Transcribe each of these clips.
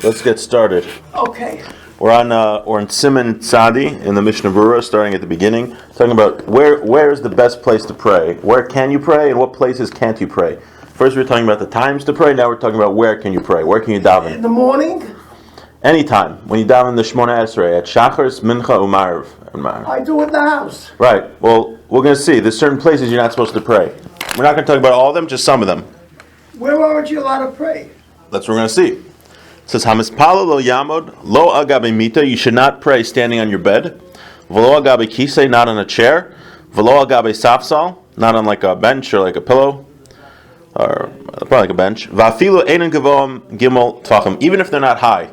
Let's get started. Okay. We're in Siman Tzadi in the Mishna Berurah, starting at the beginning, talking about where is the best place to pray. Where can you pray, and what places can't you pray? First, we were talking about the times to pray. Now we're talking about where can you pray. Where can you daven? In the morning? Anytime. When you daven the Shmona Esrei at Shachars, Mincha, U'Maariv. I do it in the house. Right. Well, we're going to see. There's certain places you're not supposed to pray. We're not going to talk about all of them, just some of them. Where aren't you allowed to pray? That's what we're going to see. It says, Hamispalo lo yamod, lo agabe mita, you should not pray standing on your bed. V'lo agabe kisei, not on a chair. V'lo agabe safsal, not on like a bench or like a pillow. Or probably like a bench. Va'afilu einen gevoam gimel tvachim, even if they're not high.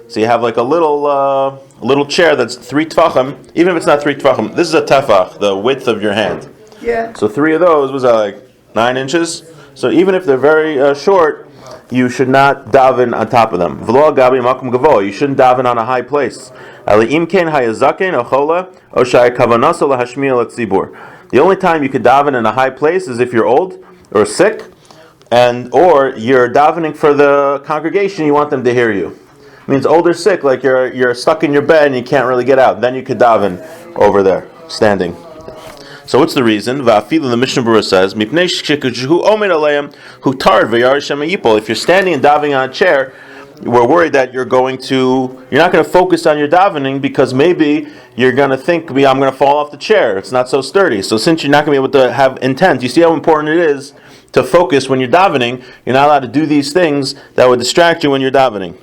So you have like a little chair that's 3 tvachim, even if it's not 3 tvachim. This is a tefach, the width of your hand. Yeah. So 3 of those, was that like 9 inches? So even if they're very short, you should not daven on top of them. V'lo agabe makom gavo, you shouldn't daven on a high place. The only time you could daven in a high place is if you're old or sick, or you're davening for the congregation, you want them to hear you. It means old or sick, like you're stuck in your bed and you can't really get out. Then you could daven over there, standing. So what's the reason? Va'afilu, the Mishnah Berurah says, if you're standing and davening on a chair, we're worried that you're not going to focus on your davening because maybe you're going to think, I'm going to fall off the chair. It's not so sturdy. So since you're not going to be able to have intent, you see how important it is to focus when you're davening. You're not allowed to do these things that would distract you when you're davening.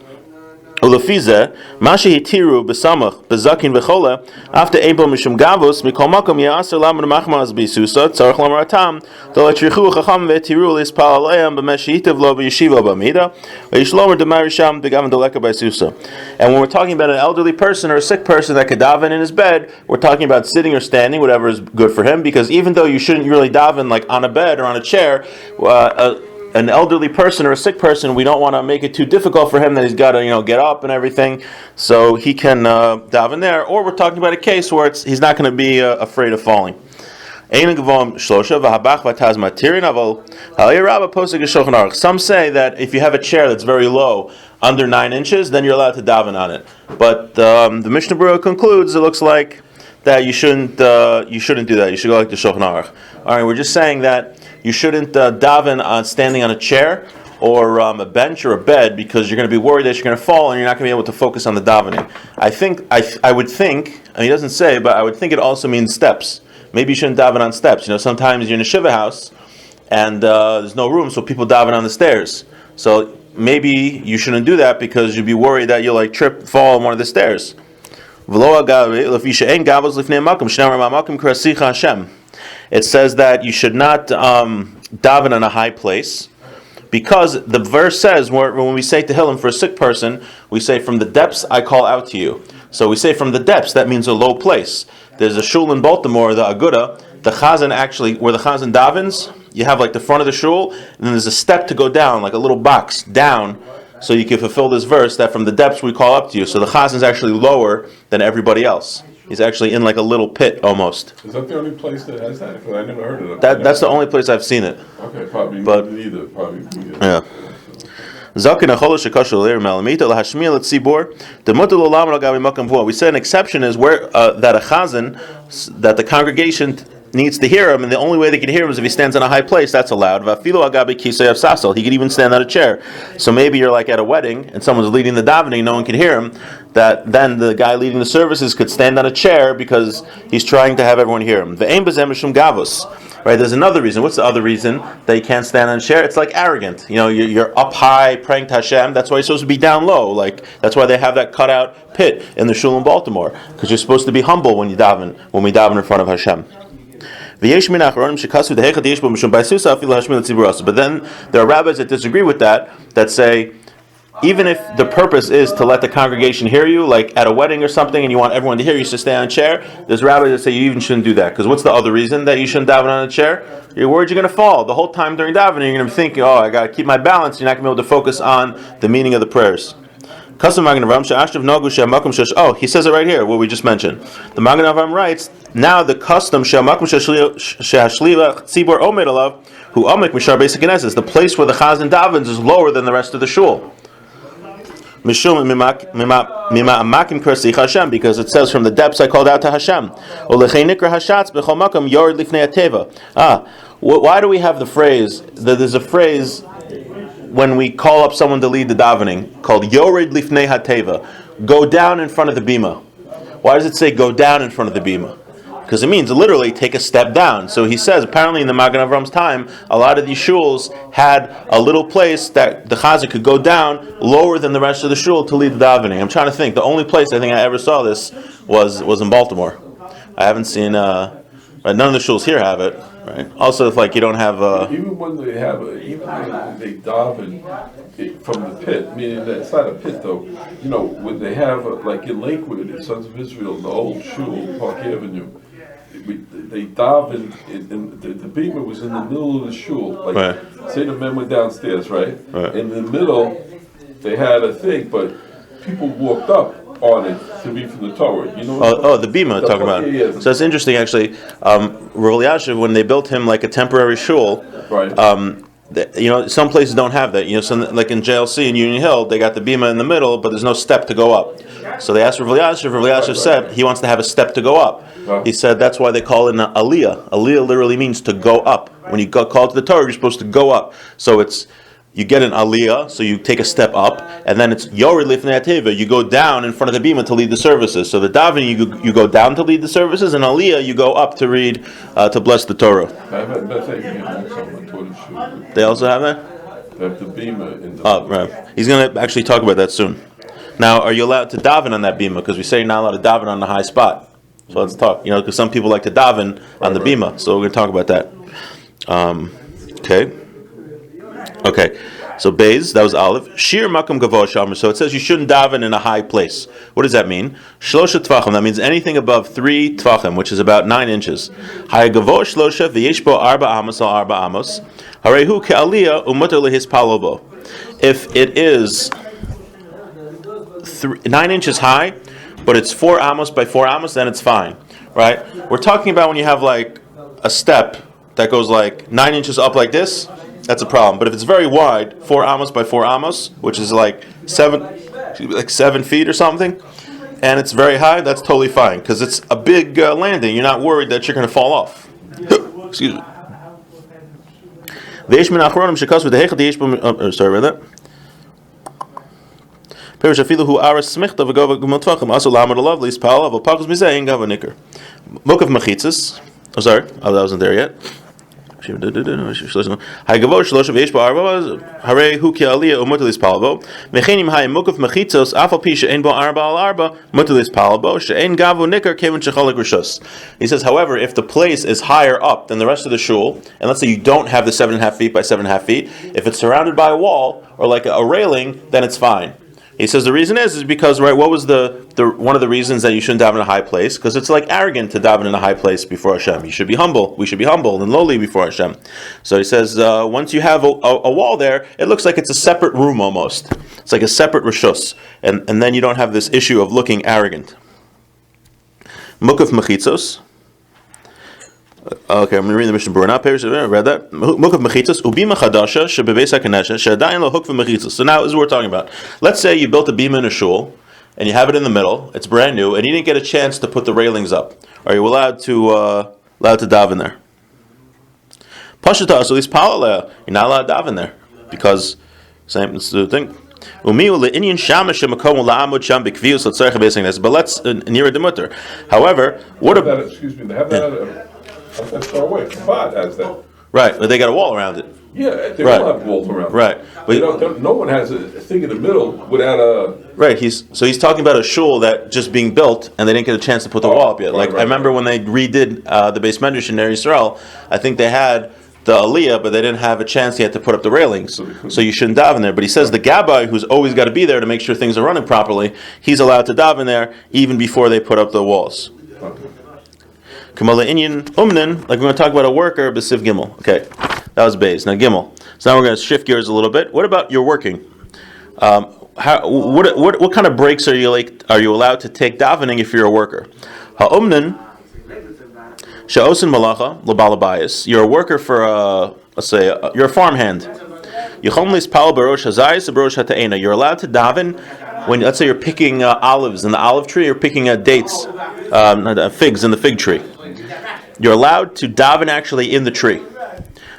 Ulefize, mashi hitiru besamach bezakin v'chola after able mishum gavus mikol makom ya'aser lamed machmas bisusa tzarich lamaratam doletrichu chacham v'tiru lispal alayam b'meshihitav lo b'yeshiva b'mida v'yishlomer demarisham begavan doleka b'susa. And when we're talking about an elderly person or a sick person that could daven in his bed, we're talking about sitting or standing, whatever is good for him. Because even though you shouldn't really daven like on a bed or on a chair, an elderly person or a sick person, we don't want to make it too difficult for him that he's got to, get up and everything, so he can daven there. Or we're talking about a case where he's not going to be afraid of falling. Some say that if you have a chair that's very low, under 9 inches, then you're allowed to daven on it. But the Mishnah Berurah concludes it looks like that you shouldn't do that. You should go like the Shulchan Aruch. All right, we're just saying that you shouldn't daven on standing on a chair or a bench or a bed because you're going to be worried that you're going to fall and you're not going to be able to focus on the davening. I would think, he doesn't say, but I would think it also means steps. Maybe you shouldn't daven on steps. Sometimes you're in a shiva house and there's no room, so people daven on the stairs. So maybe you shouldn't do that because you'd be worried that you'll trip, fall on one of the stairs. It says that you should not daven on a high place because the verse says when we say Tehillim for a sick person, we say from the depths I call out to you. So we say from the depths, that means a low place. There's a shul in Baltimore, the Aguda, the Chazan actually, where the Chazan davens, you have like the front of the shul, and then there's a step to go down, like a little box down, so you can fulfill this verse that from the depths we call up to you. So the Chazan is actually lower than everybody else. He's actually in like a little pit almost. Is that the only place that has that? Because I never heard of it. That's the only place I've seen it. Okay, probably neither. Probably. Yeah. We said an exception is where that a chazan, that the congregation needs to hear him, and the only way they can hear him is if he stands on a high place. That's allowed. He could even stand on a chair. So maybe you're like at a wedding and someone's leading the davening, no one can hear him. That then the guy leading the services could stand on a chair because he's trying to have everyone hear him. Right? There's another reason. What's the other reason that you can't stand on a chair? It's like arrogant. You're up high praying to Hashem. That's why you're supposed to be down low. Like that's why they have that cutout pit in the shul in Baltimore, because you're supposed to be humble when we daven in front of Hashem. But then there are rabbis that disagree with that say, even if the purpose is to let the congregation hear you, like at a wedding or something, and you want everyone to hear you, so stay on a chair, there's rabbis that say you even shouldn't do that. Because what's the other reason that you shouldn't daven on a chair? You're worried you're going to fall. The whole time during davening, you're going to be thinking, I got to keep my balance. You're not going to be able to focus on the meaning of the prayers. He says it right here, what we just mentioned. The Magen Avraham writes, now the custom, the place where the chazan davens is lower than the rest of the shul. Mishum mima amakim krasich Hashem, because it says from the depths I called out to Hashem. Olechei nikra hashatz b'chol makam yored lifnei hateva. Why do we have the phrase? That there's a phrase when we call up someone to lead the davening called yored lifnei hateva, go down in front of the bima. Why does it say go down in front of the bima? Because it means literally take a step down. So he says, apparently in the Magen Avram's time, a lot of these shuls had a little place that the chazan could go down lower than the rest of the shul to lead the davening. I'm trying to think. The only place I think I ever saw this was in Baltimore. I haven't seen, none of the shuls here have it. Right. Also, if you don't have... even when they have, even when they daven from the pit, meaning that it's not a pit though, when they have, like in Lakewood, in Sons of Israel, the old shul, Park Avenue, they daven, and the bima was in the middle of the shul. Right. Say the men were downstairs, right? Right? In the middle, they had a thing, but people walked up on it to be from the Torah. The bima talking about. Yeah. So that's interesting, actually. Rav Elyashiv, when they built him like a temporary shul, Right. Some places don't have that. Like in JLC in Union Hill, they got the bima in the middle, but there's no step to go up. So they asked Rav Elyashiv. Rav Elyashiv said he wants to have a step to go up. He said that's why they call it an aliyah. Aliyah literally means to go up. When you go call to the Torah, you're supposed to go up. So you get an aliyah, so you take a step up, and then it's yored lifnei hateva. You go down in front of the bima to lead the services. So the davening, you go down to lead the services, and aliyah, you go up to read, to bless the Torah. They also have that? They have the bima in the... Oh, right. He's going to actually talk about that soon. Now, are you allowed to daven on that bima? Because we say you're not allowed to daven on the high spot. So let's talk. Because some people like to daven on the bima. So we're going to talk about that. Okay. So Beis, that was Aleph. Shir makam gavosh amr. So it says you shouldn't daven in a high place. What does that mean? Shlosha tvachim. That means anything above 3 tvachim, which is about 9 inches. Hay gavosh shlosha v'yeshbo arba amos al arba amos. Harehu ke'aliyah umutar lehis palobo. If it is 9 inches high, but it's 4 amos by 4 amos, then it's fine, right? We're talking about when you have like a step that goes like 9 inches up like this. That's a problem. But if it's very wide, 4 amos by 4 amos, which is like 7 feet or something, and it's very high, that's totally fine because it's a big landing. You're not worried that you're going to fall off. Excuse me. Sorry about that. Oh, sorry, I wasn't there yet. He says, however, if the place is higher up than the rest of the shul, and let's say you don't have the 7.5 feet by 7.5 feet, if it's surrounded by a wall or like a railing, then it's fine. He says the reason is because, right, what was the one of the reasons that you shouldn't daven in a high place? Because it's like arrogant to daven in a high place before Hashem. You should be humble. We should be humble and lowly before Hashem. So he says once you have a wall there, it looks like it's a separate room almost. It's like a separate rishus. And then you don't have this issue of looking arrogant. Mukaf mechitzos. Okay, I'm going to read the Mishna Berurah. I read that. Mukaf mechitzos ubima chadasha shebebeis haKnesset she'adayin lo hukva mechitzos. So now this is what we're talking about. Let's say you built a bima in a shul and you have it in the middle. It's brand new, and you didn't get a chance to put the railings up. Are you allowed to daven there? Parsha at least palal. You're not allowed to daven there because same thing. But let's near the mutter. However, what about? Excuse me. They have that. That's far away. Chabad has that. Right, but they got a wall around it. Yeah, they all have walls around. Right, but no one has a thing in the middle without a. Right, he's talking about a shul that just being built, and they didn't get a chance to put the wall up yet. I remember when they redid the Beis Medrash in Eretz Yisrael, I think they had the aliyah, but they didn't have a chance yet to put up the railings. So you shouldn't daven there. But he says the gabbai, who's always got to be there to make sure things are running properly, he's allowed to daven there even before they put up the walls. Kamala Inyan Umnan, like we're going to talk about a worker, B'Siv Gimel. Okay, that was Beis. Now Gimel. So now we're going to shift gears a little bit. What about your working? What kind of breaks are you allowed to take davening if you're a worker? Ha'umnan she'osin malacha l'balabayis. You're a worker for let's say you're a farmhand. You're allowed to daven when let's say you're picking olives in the olive tree, or picking dates, figs in the fig tree. You're allowed to daven actually in the tree.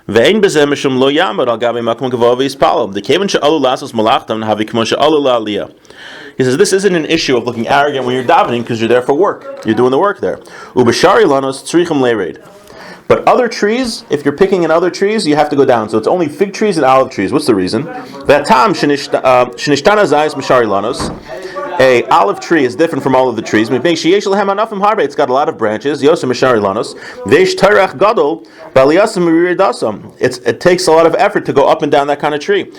Ve'ein b'zeh mishum lo yamad al gabi makom gavoh v'yispalel. D'kevan she'alu lasos malachtam havi k'mo she'alu la'aliyah. He says this isn't an issue of looking arrogant when you're davening because you're there for work. You're doing the work there. Ubeshari lanos tzrichim le'reid. But other trees, if you're picking in other trees, you have to go down. So it's only fig trees and olive trees. What's the reason? That tam shenishtana zayis mishari lanos. A olive tree is different from all of the trees. It's got a lot of branches. It takes a lot of effort to go up and down that kind of tree. And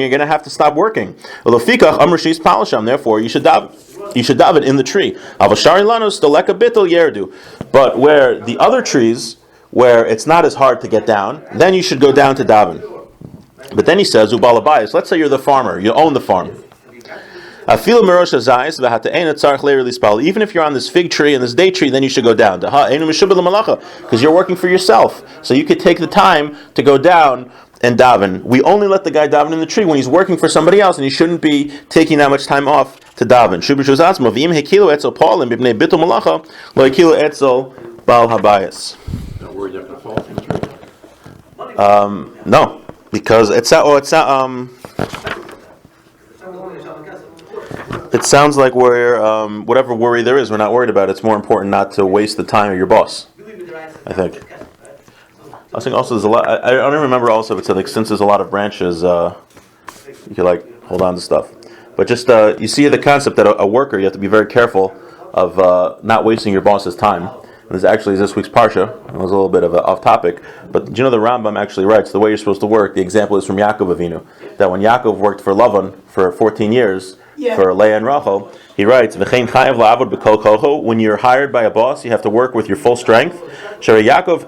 you're going to have to stop working. Therefore, you should daven in the tree. But where the other trees, where it's not as hard to get down, then you should go down to daven. But then he says, let's say you're the farmer, you own the farm. Even if you're on this fig tree and this date tree, then you should go down. Because you're working for yourself. So you could take the time to go down and daven. We only let the guy daven in the tree when he's working for somebody else, and he shouldn't be taking that much time off to daven. No, because it sounds like we're whatever worry there is, we're not worried about it. It's more important not to waste the time of your boss, I think. I think also there's a lot. I don't remember also if it said like since there's a lot of branches, you could like hold on to stuff. But just you see the concept that a worker, you have to be very careful of not wasting your boss's time. And this actually is this week's Parsha. It was a little bit of off topic, but do you know the Rambam actually writes the way you're supposed to work. The example is from Yaakov Avinu, that when Yaakov worked for Lavan for 14 years. Yeah. For Leah and Rachel, he writes, when you're hired by a boss, you have to work with your full strength. Yaakov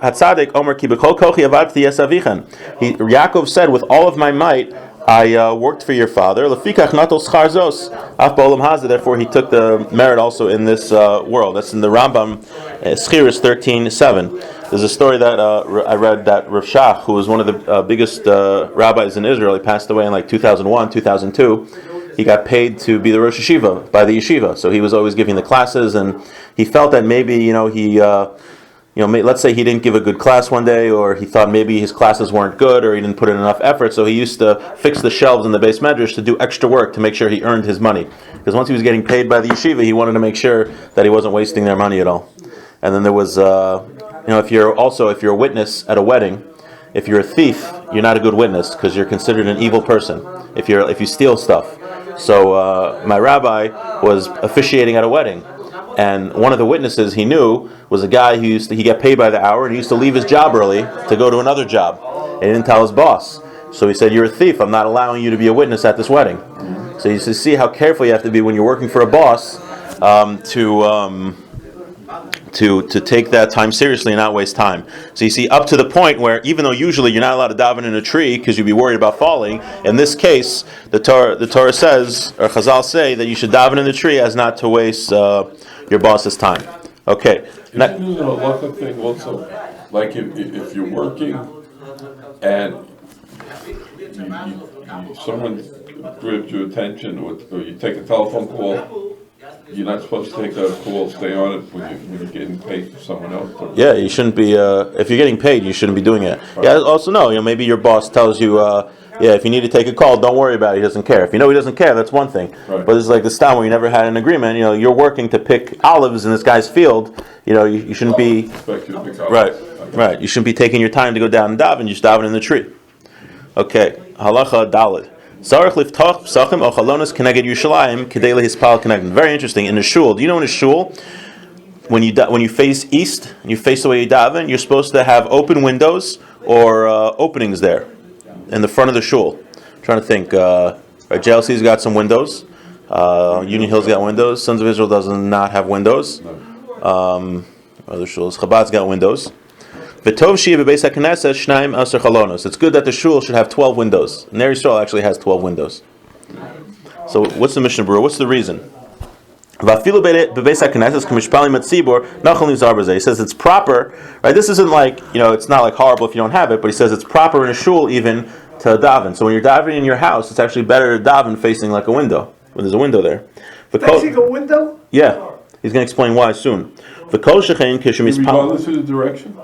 said, with all of my might, I worked for your father. Therefore, he took the merit also in this world. That's in the Rambam, Schiris 13:7. There's a story that I read that Rav Shach, who was one of the biggest rabbis in Israel, he passed away in like 2001, 2002. He got paid to be the Rosh Yeshiva by the yeshiva, so he was always giving the classes, and he felt that maybe let's say he didn't give a good class one day, or he thought maybe his classes weren't good, or he didn't put in enough effort, so he used to fix the shelves in the base medrash to do extra work to make sure he earned his money, because once he was getting paid by the yeshiva, he wanted to make sure that he wasn't wasting their money at all. And then there was, if you're a witness at a wedding, if you're a thief, you're not a good witness because you're considered an evil person if you steal stuff. So my rabbi was officiating at a wedding, and one of the witnesses he knew was a guy who he got paid by the hour, and he used to leave his job early to go to another job, and he didn't tell his boss. So he said, "You're a thief. I'm not allowing you to be a witness at this wedding." So you see how careful you have to be when you're working for a boss to take that time seriously and not waste time. So you see, up to the point where even though usually you're not allowed to daven in a tree because you'd be worried about falling, in this case, the Torah says, or Chazal say, that you should daven in the tree as not to waste your boss's time. Okay. Isn't it a halacha thing also? Like if you're working and someone grabs your attention, or you take a telephone call, you're not supposed to take that call, stay on it when you're getting paid for someone else. Yeah, you shouldn't be. If you're getting paid, you shouldn't be doing it. Right. Yeah. Also, no. Maybe your boss tells you, if you need to take a call, don't worry about it. He doesn't care. If you know he doesn't care, that's one thing. Right. But it's like the time where you never had an agreement. You're working to pick olives in this guy's field. You shouldn't be. Expect you to pick olives. Right. Right. You shouldn't be taking your time to go down and daven. You should daven in the tree. Okay. Halacha Daled. Very interesting. In a shul, do you know in a shul, when you face east and you face the way you daven, you're supposed to have open windows or openings there in the front of the shul. I'm trying to think. JLC's got some windows. Union Hill's got windows. Sons of Israel does not have windows. Other shuls. Chabad's got windows. It's good that the shul should have 12 windows. And Ner Yisrael actually has 12 windows. So what's the Mishna Berurah? What's the reason? He says it's proper, right? This isn't like, it's not like horrible if you don't have it, but he says it's proper in a shul even to daven. So when you're davening in your house, it's actually better to daven facing like a window, when there's a window there. Facing a window? Yeah, he's going to explain why soon. Regardless of the direction?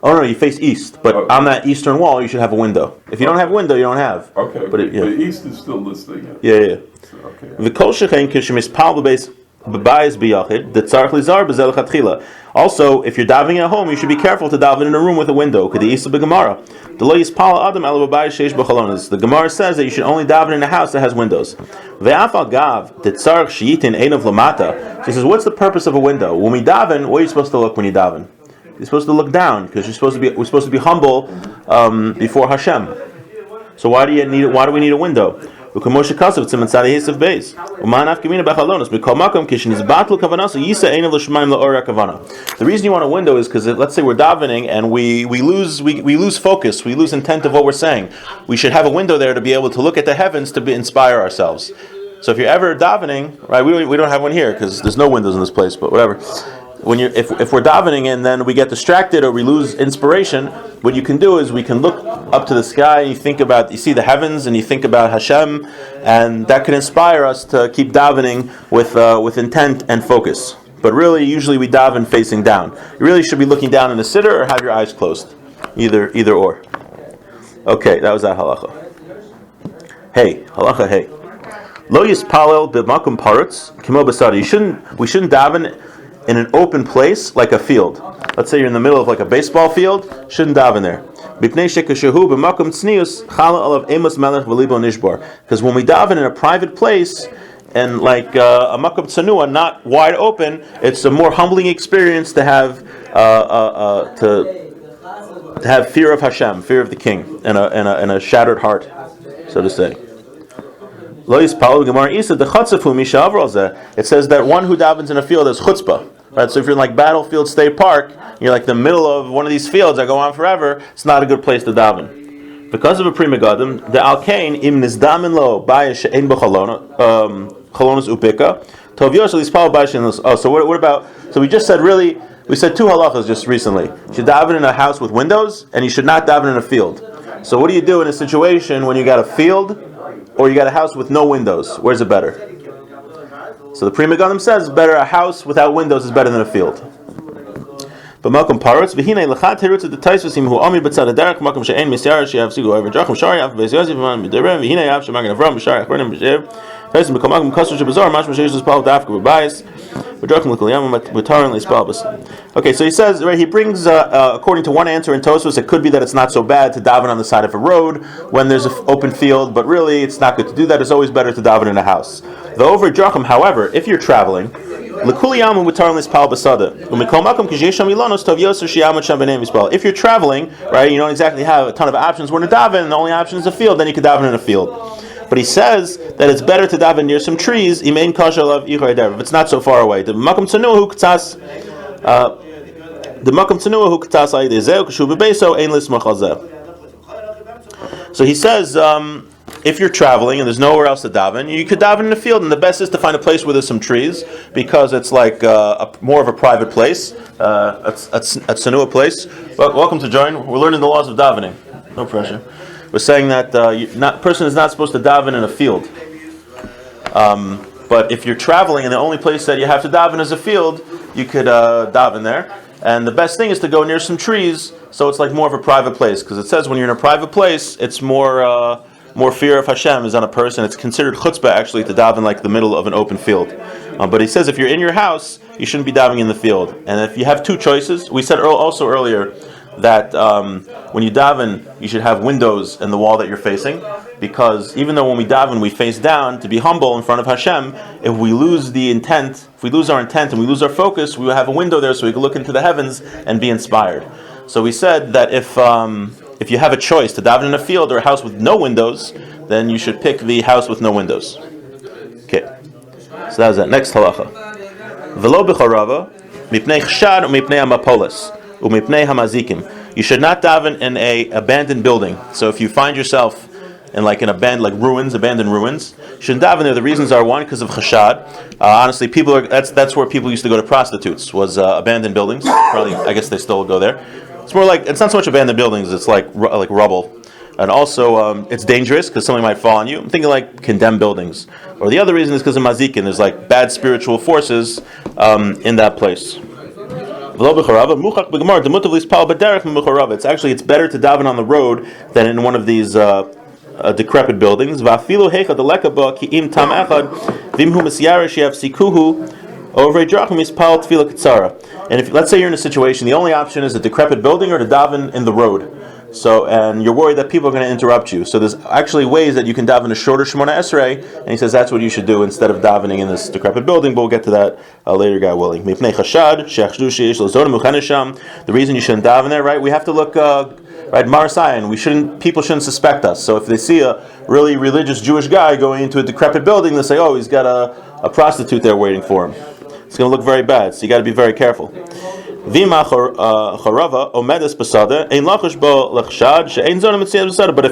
Oh no, you face east, but on that eastern wall you should have a window. If you don't have a window, you don't have. Okay, but the east is still listening. Yeah. Also, if you're davening at home, you should be careful to daven in a room with a window. The Gemara says that you should only daven in a house that has windows. She says, what's the purpose of a window? When we daven, where are you supposed to look when you daven? You're supposed to look down because we're supposed to be humble before Hashem. So why do we need a window? The reason you want a window is because let's say we're davening and we lose focus, we lose intent of what we're saying. We should have a window there to be able to look at the heavens to inspire ourselves. So if you're ever davening, right? We don't have one here because there's no windows in this place, but whatever. If we're davening and then we get distracted or we lose inspiration, what you can do is we can look up to the sky and you see the heavens and you think about Hashem, and that can inspire us to keep davening with intent and focus. But really, usually we daven facing down. You really should be looking down in the sitter or have your eyes closed, either or. Okay, that was that halacha. Hey, halacha. Hey, lo yispalel b'makom parutz kimo basari. We shouldn't daven in an open place like a field. Let's say you're in the middle of like a baseball field, shouldn't daven there. Because when we daven in a private place and like a makom tsanua, not wide open, it's a more humbling experience to have to have fear of Hashem, fear of the King, and a shattered heart, so to say. It says that one who davens in a field is chutzpah. Right, so if you're in like Battlefield State Park, you're like the middle of one of these fields that go on forever, it's not a good place to daven. Because of a prima gadim, the alkain im nizdamin lo bayish ein b'chalonos upika tovyos lispal bayish. Oh, so what about? So we just said we said two halachas just recently. You should daven in a house with windows, and you should not daven in a field. So what do you do in a situation when you got a field or you got a house with no windows? Where's it better? So the Pri Megadim says better a house without windows is better than a field. But Malcolm Parutz, v'hinei lechat terutz the taisvasim who ami b'tzad derek Malcolm she'en misyar she'av sigu over drachim shari af b'ezyaziv man b'derem v'hinei av shemagen avram b'shari achronim b'shev taisim b'kol Malcolm kasher shebazar mashma she'yish l'spal dafka b'bayis v'drachim l'kol yamam v'tarin l'spal b's. Okay, so he says, right, he brings, according to one answer in Tosfos, it could be that it's not so bad to daven on the side of a road when there's an open field, but really it's not good to do that. It's always better to daven in a house. The over drachim, however, if you're traveling, if you're traveling, right, you don't exactly have a ton of options where to daven, and the only option is a field, then you can daven in a field. But he says that it's better to daven near some trees. If it's not so far away, the makom tsanua hu k'tas So he says, if you're traveling and there's nowhere else to daven, you could daven in a field, and the best is to find a place where there's some trees, because it's like more of a private place, a tsanua place. Well, welcome to join. We're learning the laws of davening. No pressure. We're saying that person is not supposed to daven in a field. But if you're traveling and the only place that you have to daven is a field, you could daven there. And the best thing is to go near some trees, so it's like more of a private place, because it says when you're in a private place, it's more fear of Hashem is on a person. It's considered chutzpah actually to daven like the middle of an open field. But he says if you're in your house, you shouldn't be davening in the field. And if you have two choices, we said also earlier that when you daven, you should have windows in the wall that you're facing, because even though when we daven, we face down to be humble in front of Hashem, if we lose our intent and we lose our focus, we will have a window there so we can look into the heavens and be inspired. So we said that if you have a choice to daven in a field or a house with no windows, then you should pick the house with no windows. Okay, so that was that. Next halacha. V'lo b'chorava mipnei chshad u'mipnei hamapolis u'mipnei hamazikim. You should not daven in a abandoned building. So if you find yourself in like an abandoned ruins, you shouldn't daven there. The reasons are, one, because of chashad. Honestly, that's where people used to go to prostitutes, was abandoned buildings. Probably, I guess they still go there. It's more like, it's not so much abandoned buildings, it's like rubble. And also, it's dangerous because something might fall on you. I'm thinking like condemned buildings. Or the other reason is because of Mozzie Kim. There's like bad spiritual forces in that place. It's better to daven on the road than in one of these decrepit buildings. And if let's say you're in a situation, the only option is a decrepit building or to daven in the road. So, and you're worried that people are going to interrupt you. So there's actually ways that you can daven a shorter Shemona Esrei, and he says that's what you should do instead of davening in this decrepit building, but we'll get to that later, God willing. The reason you shouldn't daven there, right? We have to look, right, Marasayan, people shouldn't suspect us. So if they see a really religious Jewish guy going into a decrepit building, they say, oh, he's got a prostitute there waiting for him. It's going to look very bad, so you got to be very careful. But if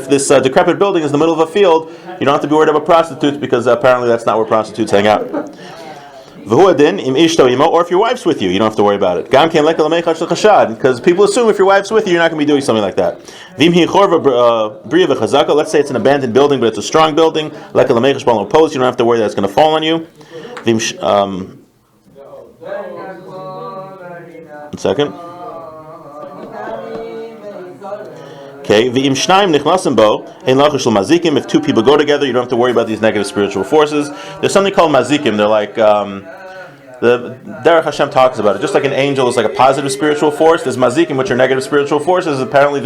this decrepit building is in the middle of a field, you don't have to be worried about prostitutes because apparently that's not where prostitutes hang out. Or if your wife's with you, you don't have to worry about it. Because people assume if your wife's with you, you're not going to be doing something like that. Let's say it's an abandoned building, but it's a strong building. You don't have to worry that it's going to fall on you. One second. Okay, if two people go together, you don't have to worry about these negative spiritual forces. There's something called mazikim. They're like the Derech Hashem talks about it. Just like an angel is like a positive spiritual force, there's mazikim, which are negative spiritual forces. Apparently,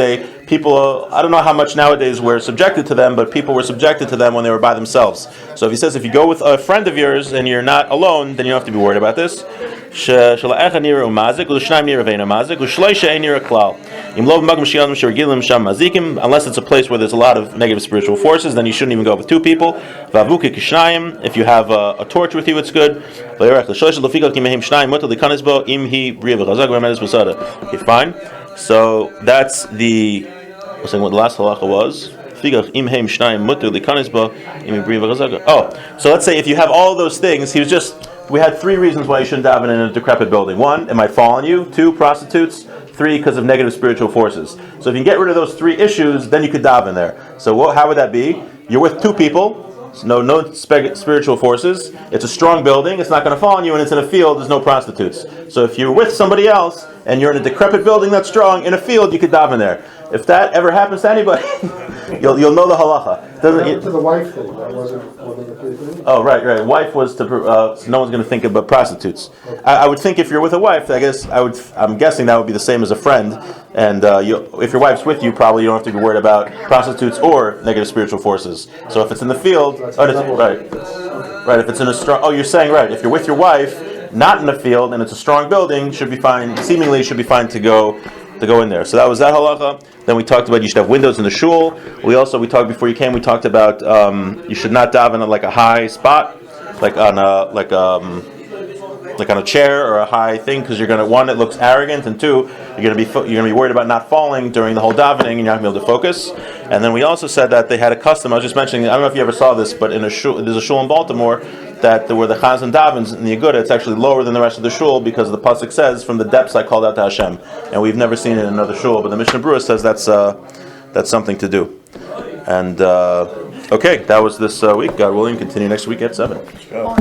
people. I don't know how much nowadays we're subjected to them, but people were subjected to them when they were by themselves. So if he says if you go with a friend of yours and you're not alone, then you don't have to be worried about this. Unless it's a place where there's a lot of negative spiritual forces, then you shouldn't even go with two people. If you have a torch with you, it's good. Okay, fine. So that's the. I was saying what the last halacha was. Oh, so let's say if you have all of those things, we had three reasons why you shouldn't daven in a decrepit building. One, it might fall on you. Two, prostitutes. Three, because of negative spiritual forces. So if you can get rid of those three issues, then you could daven there. So how would that be? You're with two people. No spiritual forces. It's a strong building. It's not going to fall on you, and it's in a field. There's no prostitutes. So if you're with somebody else and you're in a decrepit building that's strong in a field, you could daven there. If that ever happens to anybody, you'll know the halacha. To the wife thing, that wasn't one of the three things. Oh, right. Wife was to. So no one's going to think about prostitutes. Okay. I would think if you're with a wife, I'm guessing that would be the same as a friend. And if your wife's with you, probably you don't have to be worried about prostitutes or negative spiritual forces. So if it's in the field, right. If it's in a strong. Oh, you're saying right. If you're with your wife, not in the field, and it's a strong building, should be fine. Seemingly, should be fine to go in there. So that was that halacha. Then we talked about you should have windows in the shul. We talked before you came. We talked about you should not daven on like a high spot, like on a chair or a high thing, because you're gonna, one, it looks arrogant, and two, you're gonna be worried about not falling during the whole davening, and you're not gonna be able to focus. And then we also said that they had a custom. I was just mentioning. I don't know if you ever saw this, but there's a shul in Baltimore that where the chazan davens in the Yeguda, it's actually lower than the rest of the shul because the pasuk says, "From the depths I called out to Hashem," and we've never seen it in another shul. But the Mishna Berurah says that's something to do. And okay, that was this week. God willing, continue next week at 7. Go.